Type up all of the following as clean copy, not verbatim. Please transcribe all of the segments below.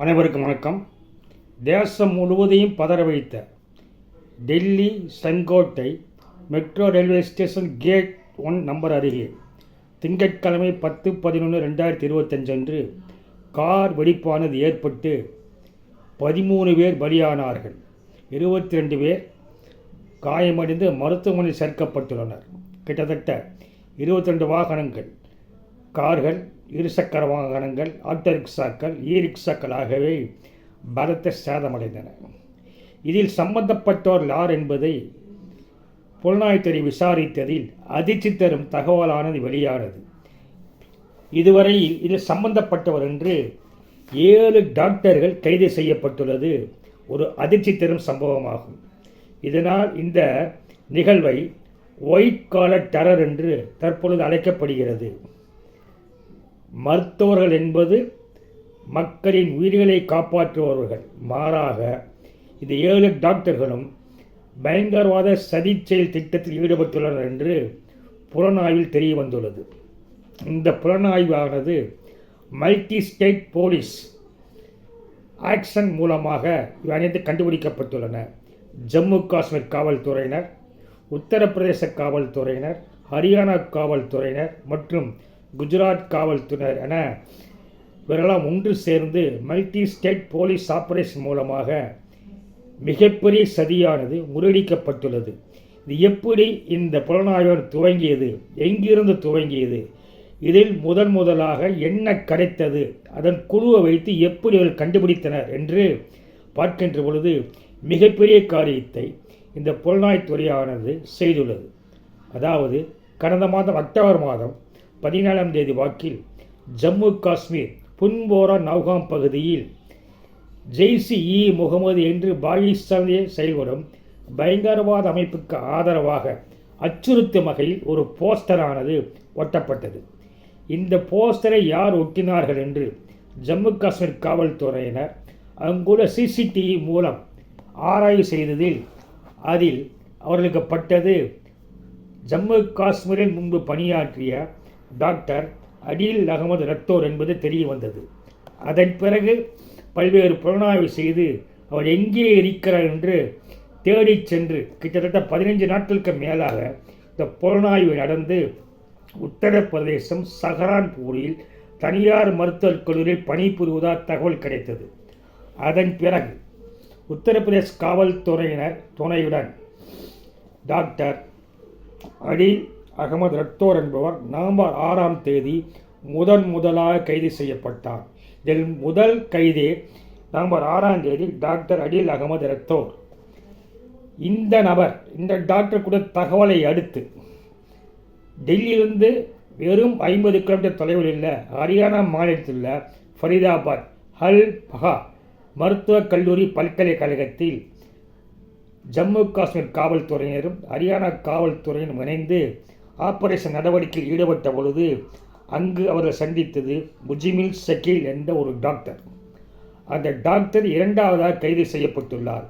அனைவருக்கும் வணக்கம். தேசம் முழுவதையும் பதற வைத்த டெல்லி செங்கோட்டை metro railway station gate 1 number அருகே திங்கட்கிழமை 10/11/2025 அன்று கார் வெடிப்பானது ஏற்பட்டு 13 பேர் பலியானார்கள். 22 பேர் காயமடைந்து மருத்துவமனையில் சேர்க்கப்பட்டுள்ளனர். கிட்டத்தட்ட 22 வாகனங்கள், கார்கள், இருசக்கர வாகனங்கள், ஆட்டோ ரிக்ஷாக்கள், ரிக்ஷாக்கள் ஆகவே பலத்த சேதமடைந்தன. இதில் சம்பந்தப்பட்டோர் யார் என்பதை புலனாய்வுத்துறை விசாரித்ததில் அதிர்ச்சி தரும் தகவலானது வெளியானது. இதுவரை இதில் சம்பந்தப்பட்டவர் என்று 7 டாக்டர்கள் கைது செய்யப்பட்டுள்ளது ஒரு அதிர்ச்சி தரும் சம்பவமாகும். இதனால் இந்த நிகழ்வை ஒயிட் காலர் டெரர் என்று தற்பொழுது அழைக்கப்படுகிறது. மருத்துவர்கள் என்பது மக்களின் உயிர்களை காப்பாற்றுபவர்கள். மாறாக இந்த 7 டாக்டர்களும் பயங்கரவாத சதி செயல் திட்டத்தில் ஈடுபட்டுள்ளனர் என்று புலனாய்வில் தெரிய வந்துள்ளது. இந்த புலனாய்வானது மல்டி ஸ்டேட் போலீஸ் ஆக்ஷன் மூலமாக அனைத்து கண்டுபிடிக்கப்பட்டுள்ளன. ஜம்மு காஷ்மீர் காவல்துறையினர், உத்தரப்பிரதேச காவல்துறையினர், ஹரியானா காவல்துறையினர் மற்றும் குஜராத் காவல்துறையினர் என இவரெல்லாம் ஒன்று சேர்ந்து மல்டி ஸ்டேட் போலீஸ் ஆபரேஷன் மூலமாக மிகப்பெரிய சதியானது முறியடிக்கப்பட்டுள்ளது. இது எப்படி இந்த புலனாய்வு துவங்கியது, எங்கிருந்து துவங்கியது, இதில் முதலாக என்ன கிடைத்தது, அதன் குழுவை வைத்து எப்படி அவர்கள் கண்டுபிடித்தனர் என்று பார்க்கின்ற பொழுது மிகப்பெரிய காரியத்தை இந்த புலனாய்வுத்துறையானது செய்துள்ளது. அதாவது கடந்த மாதம் அக்டோபர் மாதம் 14ஆம் தேதி வாக்கில் ஜம்மு காஷ்மீர் புன்போரா நவ்காம் பகுதியில் ஜெய்ஷ்-இ-முகமது என்று பாகிஸ்தானிலே செயல்படும் பயங்கரவாத அமைப்புக்கு ஆதரவாக அச்சுறுத்தும் வகையில் ஒரு போஸ்டரானது ஒட்டப்பட்டது. இந்த போஸ்டரை யார் ஒட்டினார்கள் என்று ஜம்மு காஷ்மீர் காவல்துறையினர் அங்குள்ள சிசிடிவி மூலம் ஆராய்வு செய்ததில் அதில் அவர்களுக்கு பட்டது ஜம்மு காஷ்மீரில் முன்பு பணியாற்றிய டாக்டர் அடில் அகமது ரத்தோர் என்பது தெரிய வந்தது. அதன் பிறகு பல்வேறு புலனாய்வு செய்து அவர் எங்கே இருக்கிறார் என்று தேடிச் சென்று கிட்டத்தட்ட 15 நாட்களுக்கு மேலாக இந்த புலனாய்வு நடந்து உத்தரப்பிரதேசம் சஹரான்பூரில் தனியார் மருத்துவக் கல்லூரியில் பணிபுரிவதாக தகவல் கிடைத்தது. அதன் பிறகு உத்தரப்பிரதேச காவல்துறையினர் துணையுடன் டாக்டர் அடில் அகமது ரத்தோர் என்பவர் நவம்பர் 6ஆம் தேதி முதலாக கைது செய்யப்பட்டார். இதில் முதல் கைதே நவம்பர் 6ஆம் தேதி டாக்டர் அடில் அகமது ரத்தோர். இந்த நபர், இந்த டாக்டர் கூட தகவலை அடுத்து டெல்லியிலிருந்து வெறும் 50 கிலோமீட்டர் தொலைவில் உள்ள ஹரியானா மாநிலத்தில் உள்ள ஃபரிதாபாத் அல் பஹா மருத்துவக் கல்லூரி பல்கலைக்கழகத்தில் ஜம்மு காஷ்மீர் காவல்துறையினரும் ஹரியானா காவல்துறையினரும் இணைந்து ஆபரேஷன் நடவடிக்கையில் ஈடுபட்ட பொழுது அங்கு அவர்கள் சந்தித்தது முஜிமில் ஷக்கீல் என்ற ஒரு டாக்டர். அந்த டாக்டர் 2ஆவதாக கைது செய்யப்பட்டுள்ளார்.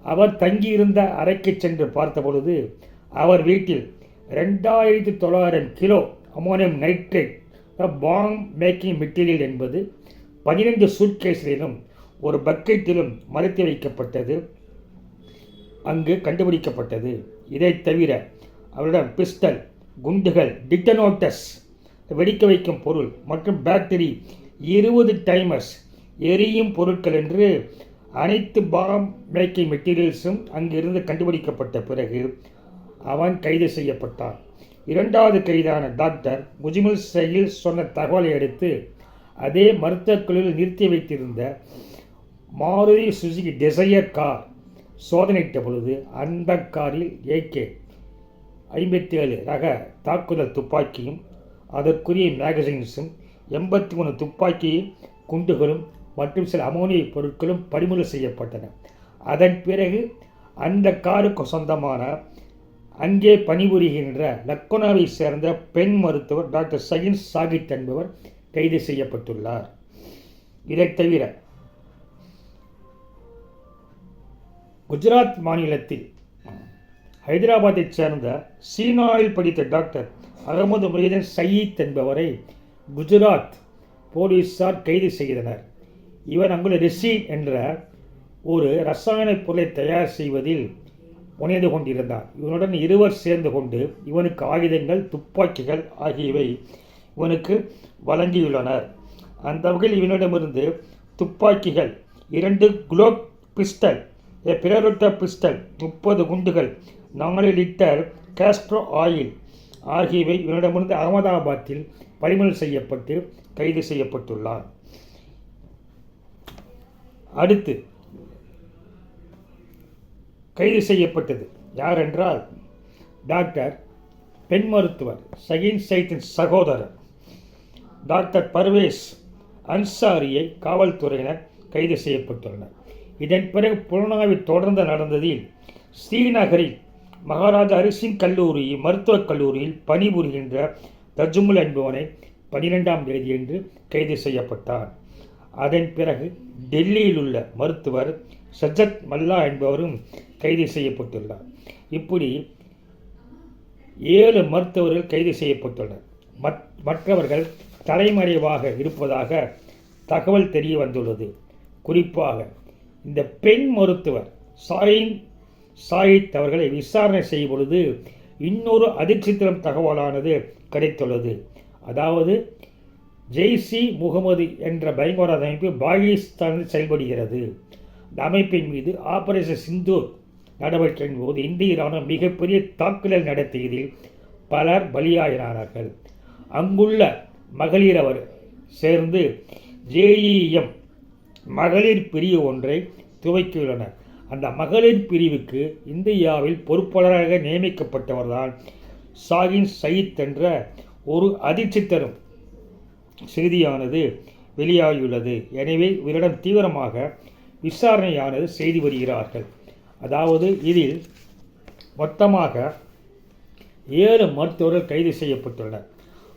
அவர் தங்கியிருந்த அறைக்கு சென்று பார்த்த பொழுது அவர் வீட்டில் 2900 kilo ammonium nitrate bomb making material என்பது 12 சூட்கேஸிலும் ஒரு பக்கெட்டிலும் மறைத்து வைக்கப்பட்டது அங்கு கண்டுபிடிக்கப்பட்டது. இதை தவிர அவரிடம் பிஸ்டல், குண்டுகள், டிட்டனோட்டஸ் வெடிக்க வைக்கும் பொருள் மற்றும் பேட்டரி, 20 டைமர்ஸ், எரியும் பொருட்கள் என்று அனைத்து பாம் மேக்கிங் மெட்டீரியல்ஸும் அங்கிருந்து கண்டுபிடிக்கப்பட்ட பிறகு அவன் கைது செய்யப்பட்டான். 2வது கைதான டாக்டர் முஜிமுல் ஷக்கீல் சொன்ன தகவலை அடுத்து அதே மருத்துவக் கல்லூரியில் நிறுத்தி வைத்திருந்த மாருதி சுசுகி டிசையர் கார் சோதனையிட்ட பொழுது அந்த காரில் AK-57 ரக தாக்குதல் துப்பாக்கியும் அதற்குரிய மேகசின்ஸும் 83 துப்பாக்கி குண்டுகளும் மற்றும் சில அமோனிய பொருட்களும் பறிமுதல் செய்யப்பட்டன. அதன் பிறகு அந்த காருக்கு சொந்தமான அங்கே பணிபுரிகின்ற லக்னோவை சேர்ந்த பெண் மருத்துவர் டாக்டர் ஷகின் சாகித் என்பவர் கைது செய்யப்பட்டுள்ளார். இதை தவிர குஜராத் மாநிலத்தில் ஹைதராபாத்தைச் சேர்ந்த சீனாவில் படித்த டாக்டர் அகமது முஹிதீன் சயீத் என்பவரை குஜராத் போலீசார் கைது செய்தனர். இவன் அங்குள்ள ரெசின் என்ற ஒரு ரசாயன பொருளை தயார் செய்வதில் முனைந்து கொண்டிருந்தான். இவனுடன் இருவர் சேர்ந்து கொண்டு இவனுக்கு ஆயுதங்கள், துப்பாக்கிகள் ஆகியவை இவனுக்கு வழங்கியுள்ளனர். அந்த வகையில் இவனிடமிருந்து துப்பாக்கிகள், 2 குளோக் பிஸ்டல், பிரருட்ட பிஸ்டல், 30 குண்டுகள், 4 லிட்டர் காஸ்ட்ரோ ஆயில் ஆகியவை இவனிடமிருந்து அகமதாபாத்தில் பறிமுதல் செய்யப்பட்டு கைது செய்யப்பட்டுள்ளார். அடுத்து கைது செய்யப்பட்டது யார் என்றால் டாக்டர் பெண் மருத்துவர் ஷகீன் சயீத்தின் சகோதரர் டாக்டர் பர்வேஸ் அன்சாரியை காவல்துறையினர் கைது செய்யப்பட்டுள்ளனர். இதன் பிறகு புலனாய்வு தொடர்ந்து நடந்ததில் ஸ்ரீநகரில் மகாராஜா ஹரிசிங் கல்லூரி மருத்துவக் கல்லூரியில் பணிபுரிகின்ற தஜ்முல் என்பவனை 12ஆம் தேதியன்று கைது செய்யப்பட்டார். அதன் பிறகு டெல்லியில் உள்ள மருத்துவர் சஜ்ஜத் மல்லா என்பவரும் கைது செய்யப்பட்டுள்ளார். இப்படி 7 மருத்துவர்கள் கைது செய்யப்பட்டுள்ளனர். மற்றவர்கள் தலைமறைவாக இருப்பதாக தகவல் தெரிய வந்துள்ளது. குறிப்பாக இந்த பெண் மருத்துவர் சாயித் அவர்களை விசாரணை செய்யும் பொழுது இன்னொரு அதிர்ச்சி தரும் தகவலானது கிடைத்துள்ளது. அதாவது ஜெய்ஷ் முகமது என்ற பயங்கரவாத அமைப்பு பாகிஸ்தானில் செயல்படுகிறது. இந்த அமைப்பின் மீது ஆபரேஷன் சிந்தூர் நடவடிக்கையின் போது இந்திய இராணுவம் மிகப்பெரிய தாக்குதல் நடத்தியதில் பலர் பலியாயினார்கள். அங்குள்ள மகளிர் அவர் சேர்ந்து JEM மகளிர் பிரிவு ஒன்றை துவக்கியுள்ளனர். அந்த மகளிர் பிரிவுக்கு இந்தியாவில் பொறுப்பாளராக நியமிக்கப்பட்டவர்தான் ஷகீன் சயீத் என்ற ஒரு அதிர்ச்சி தரும் செய்தியானது வெளியாகியுள்ளது. எனவே இவரிடம் தீவிரமாக விசாரணையானது செய்து வருகிறார்கள். அதாவது இதில் மொத்தமாக 7 மருத்துவர்கள் கைது செய்யப்பட்டுள்ளனர்.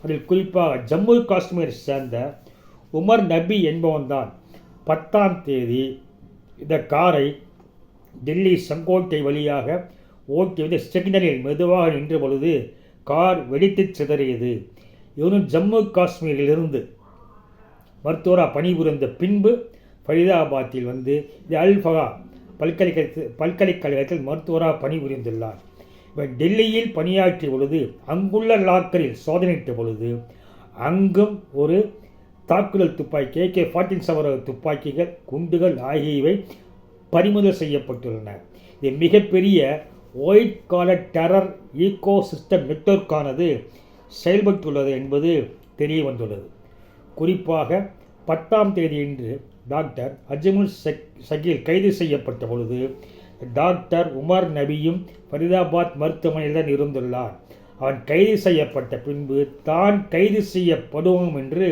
அதில் குறிப்பாக ஜம்மு காஷ்மீரை சேர்ந்த உமர் நபி என்பவன்தான் 10ஆம் தேதி இந்த காரை டெல்லி செங்கோட்டை வழியாக ஓட்டி வந்து சிக்னலில் மெதுவாக நின்ற பொழுது கார் வெடித்து சிதறியது. இவனும் ஜம்மு காஷ்மீரிலிருந்து மருத்துவராக பணிபுரிந்த பின்பு ஃபரிதாபாத்தில் வந்து இந்த அல்ஃபகா பல்கலைக்கழகத்தில் மருத்துவராக பணிபுரிந்துள்ளார். இவன் டெல்லியில் பணியாற்றிய பொழுது அங்குள்ள லாக்கரில் சோதனையிட்ட பொழுது அங்கும் ஒரு தாக்குதல் துப்பாக்கி AK-47 துப்பாக்கிகள், குண்டுகள் ஆகியவை பறிமுதல் செய்யப்பட்டுள்ளன. இது மிகப்பெரிய white collar terror eco system நெட்வொர்க்கானது செயல்பட்டுள்ளது என்பது தெரிய வந்துள்ளது. குறிப்பாக 10ஆம் தேதியன்று டாக்டர் அஜ்முல் ஷகீல் கைது செய்யப்பட்ட பொழுது டாக்டர் உமர் நபியும் ஃபரிதாபாத் மருத்துவமனையில் தான் இருந்துள்ளார். அவன் கைது செய்யப்பட்ட பின்பு தான் கைது செய்யப்படுவோம் என்று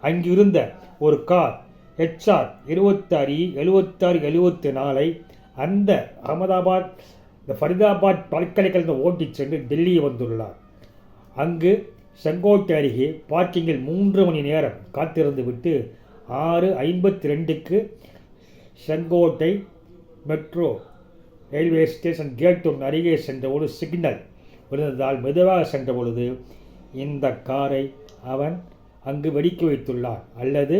அங்கிருந்த ஒரு கார் HR 267674 அந்த அகமதாபாத் ஃபரிதாபாத் பல்கலைக்கழகம் ஓட்டிச் சென்று டெல்லி வந்துள்ளார். அங்கு செங்கோட்டை அருகே பார்க்கிங்கில் 3 மணி நேரம் காத்திருந்து விட்டு 6:52க்கு Sengottai metro railway station gate 1 அருகே சென்ற ஒரு சிக்னல் விழுந்ததால் மெதுவாக சென்ற பொழுது இந்த காரை அவன் அங்கு வெடிக்க வைத்துள்ளார். அல்லது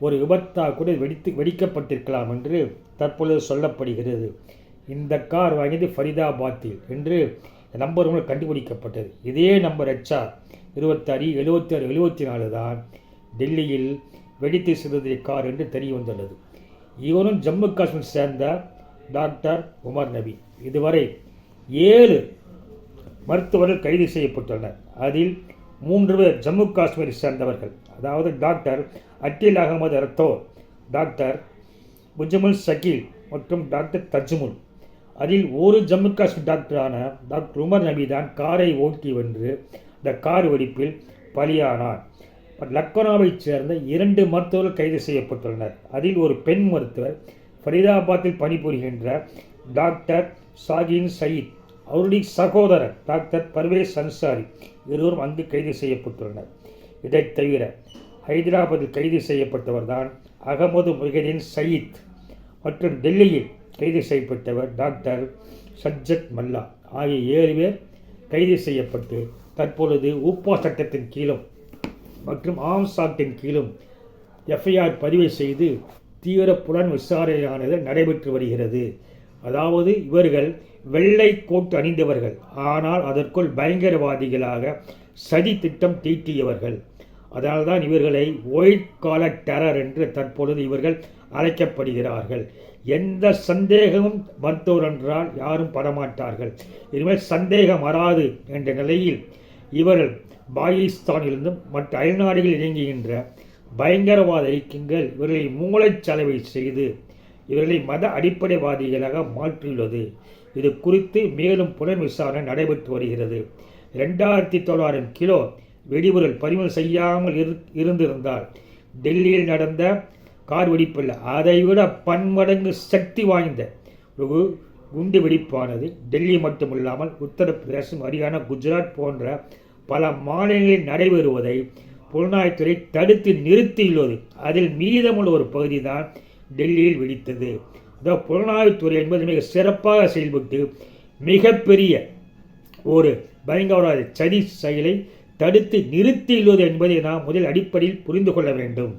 ஒரு விபத்தாக கூட வெடிக்கப்பட்டிருக்கலாம் என்று தற்பொழுது சொல்லப்படுகிறது. இந்த கார் வாங்கியது ஃபரிதாபாத்தில் என்று நம்பர் கண்டுபிடிக்கப்பட்டது. இதே நம்பர் HR 267674 தான் டெல்லியில் வெடித்து சிதறிய கார் என்று தெரிய வந்துள்ளது. இவரும் ஜம்மு காஷ்மீர் சேர்ந்த டாக்டர் உமர் நபி. இதுவரை 7 மருத்துவர்கள் கைது செய்யப்பட்டுள்ளனர். அதில் 3 பேர் ஜம்மு காஷ்மீரை சேர்ந்தவர்கள். அதாவது டாக்டர் அட்டில் அகமது ரத்தோர், டாக்டர் முஜமுல் ஷகீல் மற்றும் டாக்டர் தஜ்முல். அதில் ஒரு ஜம்மு காஷ்மீர் டாக்டரான டாக்டர் உமர் நபி தான் காரை ஓட்டி வென்று இந்த கார் வெடிப்பில் பலியானார். லக்னோவைச் சேர்ந்த 2 மருத்துவர்கள் கைது செய்யப்பட்டுள்ளனர். அதில் ஒரு பெண் மருத்துவர் ஃபரிதாபாத்தில் பணிபுரிகின்ற டாக்டர் ஷகீன் சயீத், அவருடைய சகோதரர் டாக்டர் பர்வேஸ் அன்சாரி இருவரும் அங்கு கைது செய்யப்பட்டுள்ளனர். இதைத் தவிர ஹைதராபாத்தில் கைது செய்யப்பட்டவர் தான் அகமது முஹிதீன் சயீத் மற்றும் டெல்லியில் கைது செய்யப்பட்டவர் டாக்டர் சஜ்ஜத் மல்லா ஆகிய 7 பேர் கைது செய்யப்பட்டு தற்பொழுது உப்பா சட்டத்தின் கீழும் மற்றும் ஆம்ஸ் ஆக்டின் கீழும் எஃப்ஐஆர் பதிவு செய்து தீவிர புலன் விசாரணையானது நடைபெற்று வருகிறது. அதாவது இவர்கள் வெள்ளை கோட் அணிந்தவர்கள், ஆனால் அதற்குள் பயங்கரவாதிகளாக சதி திட்டம் தீட்டியவர்கள். அதனால்தான் இவர்களை ஒயிட் காலர் டெரர் என்று தற்பொழுது இவர்கள் அழைக்கப்படுகிறார்கள். எந்த சந்தேகமும் மருத்துவர் என்றால் யாரும் படமாட்டார்கள். இனிமேல் சந்தேகம் வராது என்ற நிலையில் இவர்கள் பாகிஸ்தானிலிருந்தும் மற்ற அயல்நாடுகளில் இயங்குகின்ற பயங்கரவாத இயக்கங்கள் இவர்களை மூளைச்சலவை செய்து இவர்களை மத அடிப்படைவாதிகளாக மாற்றியுள்ளது. இது குறித்து மேலும் புலன் விசாரணை நடைபெற்று வருகிறது. 2900 கிலோ வெடிபொருள் பறிமுதல் செய்யாமல் இருந்திருந்தால் டெல்லியில் நடந்த கார் வெடிப்பில் அதைவிட பன்மடங்கு சக்தி வாய்ந்த ஒரு குண்டு வெடிப்பானது டெல்லி மட்டுமில்லாமல் உத்தரப்பிரதேசம், ஹரியானா, குஜராத் போன்ற பல மாநிலங்களில் நடைபெறுவதை புலனாய்வுத்துறை தடுத்து நிறுத்தியுள்ளது. அதில் மீதமுள்ள ஒரு பகுதி தான் டெல்லியில் வெடித்தது. அதாவது புலனாய்வுத்துறை என்பது மிக சிறப்பாக செயல்பட்டு மிகப்பெரிய ஒரு பயங்கரவாத சதி செயலை தடுத்து நிறுத்தியுள்ளது என்பதை நாம் முதல் அடிப்படையில் புரிந்து கொள்ள வேண்டும்.